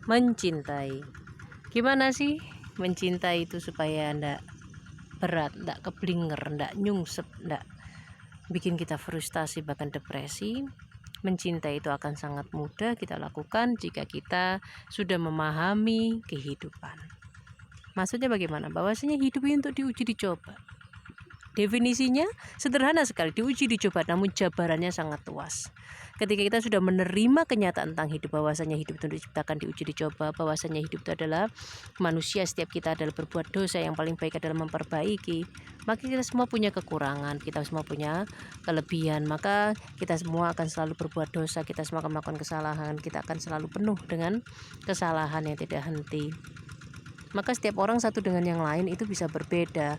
mencintai. Gimana sih mencintai itu supaya ndak berat, ndak keblinger, ndak nyungsep, ndak bikin kita frustasi bahkan depresi? Mencintai itu akan sangat mudah kita lakukan jika kita sudah memahami kehidupan. Maksudnya bagaimana? Bahwasanya hidup ini untuk diuji dicoba. Definisinya sederhana sekali, diuji dicoba, namun jabarannya sangat luas. Ketika kita sudah menerima kenyataan tentang hidup, bahwasanya hidup itu diciptakan diuji dicoba, bahwasanya hidup itu adalah manusia, setiap kita adalah berbuat dosa, yang paling baik adalah memperbaiki. Maka kita semua punya kekurangan, kita semua punya kelebihan, maka kita semua akan selalu berbuat dosa, kita semua akan melakukan kesalahan, kita akan selalu penuh dengan kesalahan yang tidak henti. Maka setiap orang satu dengan yang lain itu bisa berbeda.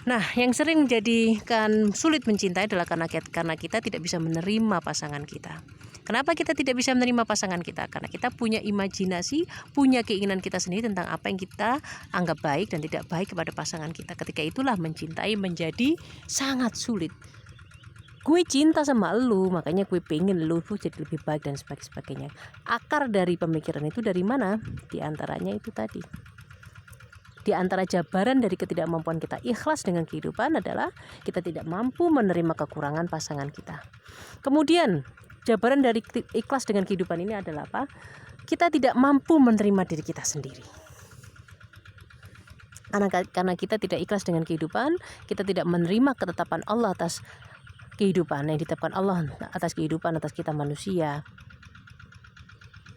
Nah, yang sering menjadikan sulit mencintai adalah karena kita tidak bisa menerima pasangan kita. Kenapa kita tidak bisa menerima pasangan kita? Karena kita punya imajinasi, punya keinginan kita sendiri tentang apa yang kita anggap baik dan tidak baik kepada pasangan kita. Ketika itulah mencintai menjadi sangat sulit. Gue cinta sama lu, makanya gue pengen lu jadi lebih baik dan sebagainya. Akar dari pemikiran itu dari mana? Di antaranya itu tadi. Di antara jabaran dari ketidakmampuan kita ikhlas dengan kehidupan adalah kita tidak mampu menerima kekurangan pasangan kita. Kemudian jabaran dari ikhlas dengan kehidupan ini adalah apa? Kita tidak mampu menerima diri kita sendiri. Karena kita tidak ikhlas dengan kehidupan, kita tidak menerima ketetapan Allah atas kehidupan, yang ditetapkan Allah atas kehidupan, atas kita manusia.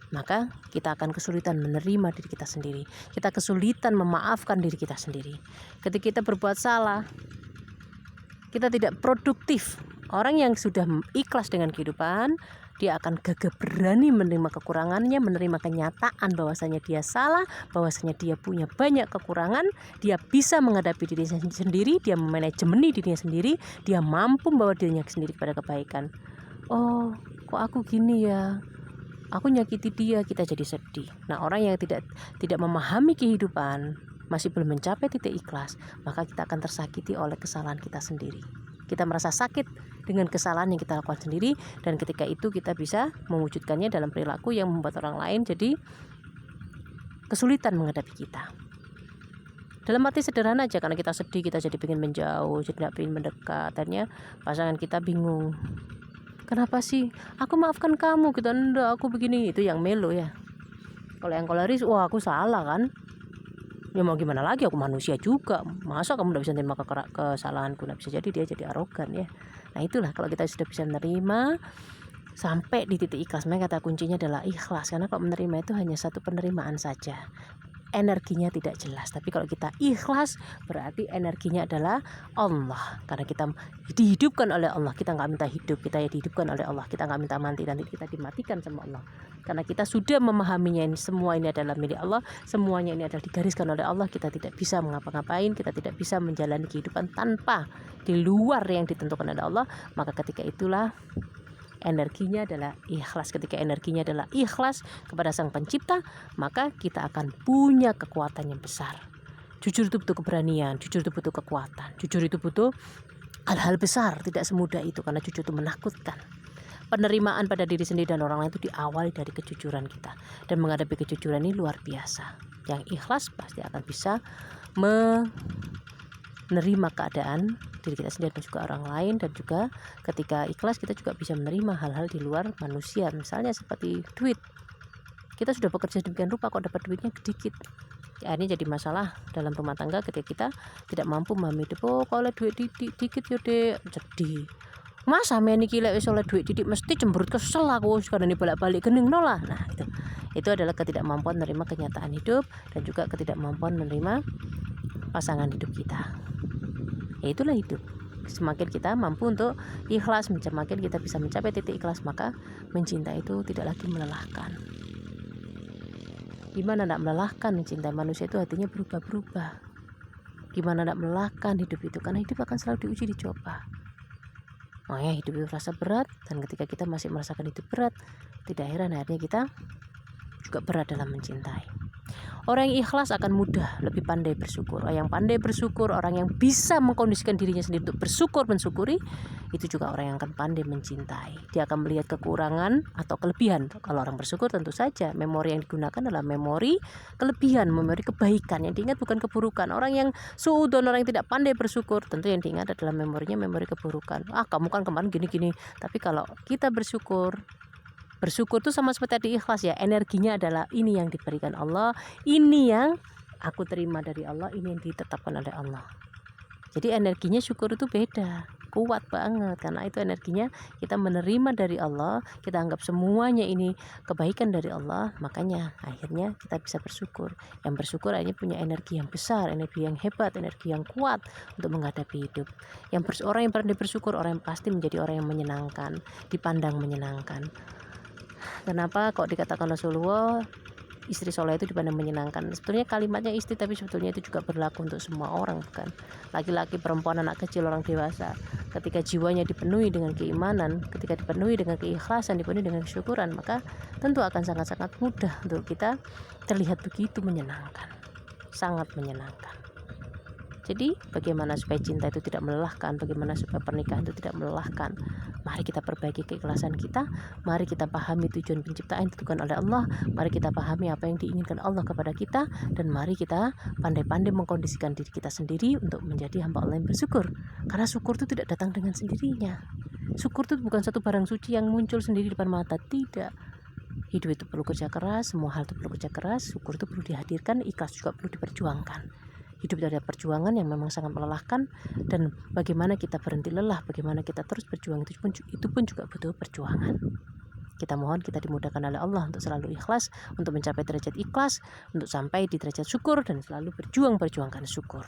Maka kita akan kesulitan menerima diri kita sendiri. Kita kesulitan memaafkan diri kita sendiri. Ketika kita berbuat salah, kita tidak produktif. Orang yang sudah ikhlas dengan kehidupan, dia akan gagah berani menerima kekurangannya, menerima kenyataan bahwasanya dia salah, bahwasanya dia punya banyak kekurangan, dia bisa menghadapi dirinya sendiri, dia memanajemeni dirinya sendiri, dia mampu membawa dirinya sendiri kepada kebaikan. Oh, kok aku gini ya? Aku nyakiti dia, kita jadi sedih. Nah, orang yang tidak memahami kehidupan, masih belum mencapai titik ikhlas, maka kita akan tersakiti oleh kesalahan kita sendiri. Kita merasa sakit dengan kesalahan yang kita lakukan sendiri, dan ketika itu kita bisa mewujudkannya dalam perilaku yang membuat orang lain jadi kesulitan menghadapi kita. Dalam arti sederhana aja, karena kita sedih, kita jadi ingin menjauh, jadi tidak ingin mendekat, akhirnya pasangan kita bingung. Kenapa sih? Aku maafkan kamu, kita enggak, aku begini. Itu yang melo ya. Kalau yang koleris, wah aku salah kan? Ya mau gimana lagi, aku manusia juga. Masa kamu tidak bisa menerima kesalahanku? Tidak bisa, jadi dia jadi arogan ya. Nah itulah kalau kita sudah bisa menerima sampai di titik ikhlas. Makanya kata kuncinya adalah ikhlas. Karena kalau menerima itu hanya satu penerimaan saja. Energinya tidak jelas, tapi kalau kita ikhlas berarti energinya adalah Allah, karena kita dihidupkan oleh Allah. Kita nggak minta hidup, kita ya dihidupkan oleh Allah. Kita nggak minta mati, nanti kita dimatikan sama Allah, karena kita sudah memahaminya. Ini semua ini adalah milik Allah, semuanya ini adalah digariskan oleh Allah. Kita tidak bisa mengapa-ngapain, kita tidak bisa menjalani kehidupan tanpa di luar yang ditentukan oleh Allah. Maka ketika itulah energinya adalah ikhlas. Ketika energinya adalah ikhlas kepada Sang Pencipta, maka kita akan punya kekuatan yang besar. Jujur itu butuh keberanian, jujur itu butuh kekuatan, jujur itu butuh hal-hal besar. Tidak semudah itu, karena jujur itu menakutkan. Penerimaan pada diri sendiri dan orang lain itu diawali dari kejujuran kita, dan menghadapi kejujuran ini luar biasa. Yang ikhlas pasti akan bisa menerima keadaan diri kita sendiri dan juga orang lain. Dan juga ketika ikhlas kita juga bisa menerima hal-hal di luar manusia, misalnya seperti duit. Kita sudah bekerja demikian rupa kok dapat duitnya sedikit, akhirnya jadi masalah dalam rumah tangga ketika kita tidak mampu memahami hidup. Oh kalau duit dikit ya dek, sedih. Masa meniki lek wis oleh duit didik mesti cemberut, kesel aku sekarang ini bolak-balik gening nolah. Nah itu adalah ketidakmampuan menerima kenyataan hidup, dan juga ketidakmampuan menerima pasangan hidup kita. Ya itulah hidup. Semakin kita mampu untuk ikhlas, semakin kita bisa mencapai titik ikhlas, maka mencintai itu tidak lagi melelahkan. Gimana tidak melelahkan mencintai manusia itu? Hatinya berubah-berubah. Gimana tidak melelahkan hidup itu? Karena hidup akan selalu diuji dicoba. Makanya hidup itu terasa berat, dan ketika kita masih merasakan hidup berat, tidak heran akhirnya kita juga berat dalam mencintai. Orang yang ikhlas akan mudah lebih pandai bersyukur. Orang yang pandai bersyukur, orang yang bisa mengkondisikan dirinya sendiri untuk bersyukur, mensyukuri, itu juga orang yang akan pandai mencintai. Dia akan melihat kekurangan atau kelebihan. Kalau orang bersyukur tentu saja memori yang digunakan adalah memori kelebihan, memori kebaikan. Yang diingat bukan keburukan. Orang yang suudon, orang yang tidak pandai bersyukur, tentu yang diingat adalah memorinya memori keburukan. Kamu kan kemarin gini-gini. Tapi kalau kita bersyukur itu sama seperti tadi ikhlas ya, energinya adalah ini yang diberikan Allah, ini yang aku terima dari Allah, ini yang ditetapkan oleh Allah. Jadi energinya syukur itu beda, kuat banget, karena itu energinya kita menerima dari Allah, kita anggap semuanya ini kebaikan dari Allah, makanya akhirnya kita bisa bersyukur. Yang bersyukur akhirnya punya energi yang besar, energi yang hebat, energi yang kuat untuk menghadapi hidup. Orang yang pandai bersyukur, orang yang pasti menjadi orang yang menyenangkan, dipandang menyenangkan. Kenapa kok dikatakan Rasulullah istri soleh itu dipandang menyenangkan? Sebetulnya kalimatnya istri, tapi sebetulnya itu juga berlaku untuk semua orang, bukan? Laki-laki, perempuan, anak kecil, orang dewasa. Ketika jiwanya dipenuhi dengan keimanan, ketika dipenuhi dengan keikhlasan, dipenuhi dengan kesyukuran, maka tentu akan sangat-sangat mudah untuk kita terlihat begitu menyenangkan, sangat menyenangkan. Jadi bagaimana supaya cinta itu tidak melelahkan, bagaimana supaya pernikahan itu tidak melelahkan? Mari kita perbaiki keikhlasan kita, mari kita pahami tujuan penciptaan ditentukan oleh Allah, mari kita pahami apa yang diinginkan Allah kepada kita, dan mari kita pandai-pandai mengkondisikan diri kita sendiri untuk menjadi hamba Allah yang bersyukur. Karena syukur itu tidak datang dengan sendirinya. Syukur itu bukan satu barang suci yang muncul sendiri di depan mata, tidak. Hidup itu perlu kerja keras, semua hal itu perlu kerja keras, syukur itu perlu dihadirkan, ikhlas juga perlu diperjuangkan. Hidup itu ada perjuangan yang memang sangat melelahkan, dan bagaimana kita berhenti lelah, bagaimana kita terus berjuang, itu pun juga butuh perjuangan. Kita mohon kita dimudahkan oleh Allah untuk selalu ikhlas, untuk mencapai derajat ikhlas, untuk sampai di derajat syukur, dan selalu berjuangkan syukur.